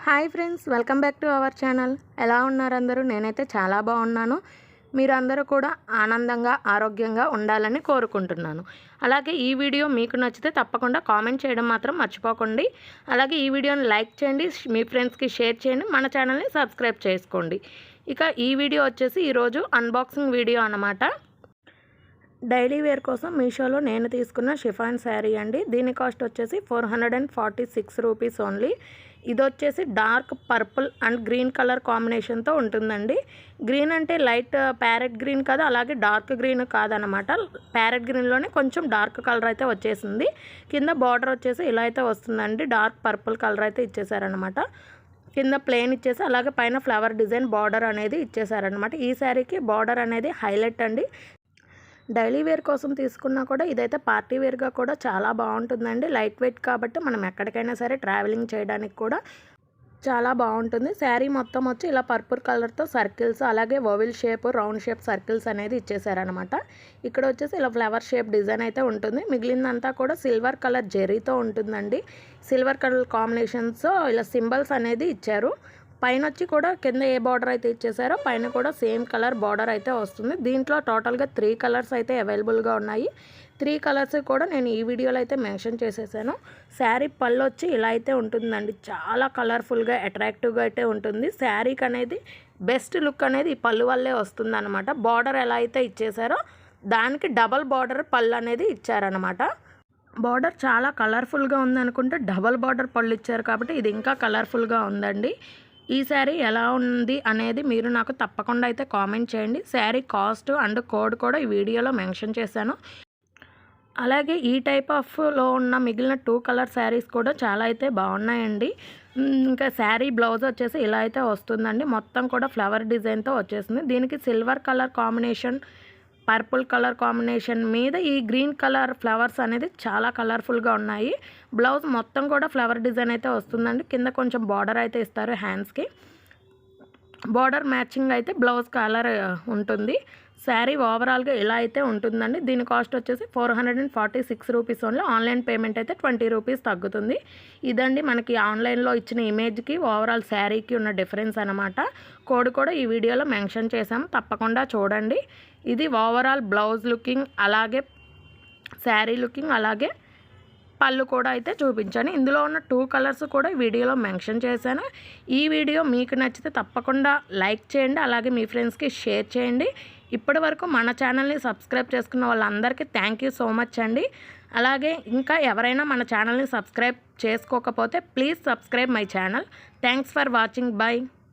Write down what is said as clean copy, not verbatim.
Hi friends, welcome back to our channel. ఎలా ఉన్నారు అందరూ? నేనైతే చాలా బాగున్నాను. మీరందరూ కూడా ఆనందంగా ఆరోగ్యంగా ఉండాలని కోరుకుంటున్నాను. అలాగే ఈ వీడియో మీకు నచ్చితే తప్పకుండా కామెంట్ చేయడం మాత్రం మర్చిపోకండి. అలాగే ఈ వీడియోని లైక్ చేయండి, మీ ఫ్రెండ్స్కి షేర్ చేయండి, మన ఛానల్ని సబ్స్క్రైబ్ చేసుకోండి. ఇక ఈ వీడియో వచ్చేసి ఈరోజు అన్బాక్సింగ్ వీడియో అన్నమాట. డైలీ వేర్ కోసం మీషోలో నేను తీసుకున్న షిఫాన్ శారీ అండి. దీని కాస్ట్ వచ్చేసి 446 రూపీస్ ఓన్లీ. ఇది వచ్చేసి dark purple and green colour కాంబినేషన్తో ఉంటుందండి. గ్రీన్ అంటే లైట్ ప్యారెట్ గ్రీన్ కాదు, అలాగే డార్క్ గ్రీన్ కాదనమాట. ప్యారెట్ గ్రీన్లోనే కొంచెం డార్క్ కలర్ అయితే వచ్చేసింది. కింద బార్డర్ వచ్చేసి ఇలా అయితే వస్తుందండి. డార్క్ పర్పుల్ కలర్ అయితే ఇచ్చేసారనమాట. కింద ప్లెయిన్ ఇచ్చేసి అలాగే పైన ఫ్లవర్ డిజైన్ బార్డర్ అనేది ఇచ్చేసారనమాట. ఈ శారీకి బార్డర్ అనేది హైలైట్ అండి. డైలీ వేర్ కోసం తీసుకున్నా కూడా ఇదైతే పార్టీ వేర్గా కూడా చాలా బాగుంటుందండి. లైట్ వెయిట్ కాబట్టి మనం ఎక్కడికైనా సరే ట్రావెలింగ్ చేయడానికి కూడా చాలా బాగుంటుంది. శారీ మొత్తం వచ్చి ఇలా పర్పుల్ కలర్తో సర్కిల్స్, అలాగే oval shape, round shape circles అనేది ఇచ్చేసారనమాట. ఇక్కడ వచ్చేసి ఇలా ఫ్లవర్ షేప్ డిజైన్ అయితే ఉంటుంది. మిగిలిందంతా కూడా సిల్వర్ కలర్ జెరీతో ఉంటుందండి. సిల్వర్ కలర్ కాంబినేషన్స్ ఇలా సింబల్స్ అనేది ఇచ్చారు. పైన వచ్చి కూడా కింద ఏ బార్డర్ అయితే ఇచ్చేసారో పైన కూడా సేమ్ కలర్ బార్డర్ అయితే వస్తుంది. దీంట్లో టోటల్గా 3 కలర్స్ అయితే అవైలబుల్గా ఉన్నాయి. 3 కలర్స్ కూడా నేను ఈ వీడియోలో అయితే మెన్షన్ చేసేసాను. శారీ పళ్ళు వచ్చి ఇలా అయితే ఉంటుందండి. చాలా కలర్ఫుల్గా అట్రాక్టివ్గా అయితే ఉంటుంది. శారీకి అనేది బెస్ట్ లుక్ అనేది ఈ పళ్ళు వల్లే వస్తుంది అనమాట. బార్డర్ ఎలా అయితే ఇచ్చేసారో దానికి డబల్ బార్డర్ పళ్ళు అనేది ఇచ్చారనమాట. బార్డర్ చాలా కలర్ఫుల్గా ఉందనుకుంటే డబల్ బార్డర్ పళ్ళు ఇచ్చారు కాబట్టి ఇది ఇంకా కలర్ఫుల్గా ఉందండి. ఈ శారీ ఎలా ఉంది అనేది మీరు నాకు తప్పకుండా అయితే కామెంట్ చేయండి. శారీ కాస్ట్ అండ్ కోడ్ కూడా ఈ వీడియోలో మెన్షన్ చేశాను. అలాగే ఈ టైప్ ఆఫ్లో ఉన్న మిగిలిన 2 కలర్ శారీస్ కూడా చాలా అయితే బాగున్నాయండి. ఇంకా శారీ బ్లౌజ్ వచ్చేసి ఇలా అయితే వస్తుందండి. మొత్తం కూడా ఫ్లవర్ డిజైన్తో వచ్చేసింది. దీనికి silver colour combination, purple colour combination మీద ఈ గ్రీన్ కలర్ ఫ్లవర్స్ అనేది చాలా కలర్ఫుల్గా ఉన్నాయి. బ్లౌజ్ మొత్తం కూడా ఫ్లవర్ డిజైన్ అయితే వస్తుందండి. కింద కొంచెం బార్డర్ అయితే ఇస్తారు హ్యాండ్స్కి. బార్డర్ మ్యాచింగ్ అయితే బ్లౌజ్ కలర్ ఉంటుంది. శారీ ఓవరాల్గా ఇలా అయితే ఉంటుందండి. దీని కాస్ట్ వచ్చేసి 446 రూపీస్ ఓన్లీ. ఆన్లైన్ పేమెంట్ అయితే 20 రూపీస్ తగ్గుతుంది. ఇదండి మనకి ఆన్లైన్లో ఇచ్చిన ఇమేజ్కి ఓవరాల్ శారీకి ఉన్న డిఫరెన్స్ అనమాట. కోడ్ కూడా ఈ వీడియోలో మెన్షన్ చేశాము, తప్పకుండా చూడండి. ఇది ఓవరాల్ బ్లౌజ్ లుకింగ్, అలాగే శారీ లుకింగ్, అలాగే పళ్ళు కూడా అయితే చూపించాను. ఇందులో ఉన్న 2 కలర్స్ కూడా ఈ వీడియోలో మెన్షన్ చేశాను. ఈ వీడియో మీకు నచ్చితే తప్పకుండా లైక్ చేయండి, అలాగే మీ ఫ్రెండ్స్కి షేర్ చేయండి. ఇప్పటి వరకు మన ఛానల్ని సబ్స్క్రైబ్ చేసుకున్న వాళ్ళందరికీ థ్యాంక్ యూ సో మచ్ అండి. అలాగే ఇంకా ఎవరైనా మన ఛానల్ని సబ్స్క్రైబ్ చేసుకోకపోతే please subscribe my channel. Thanks for watching. By.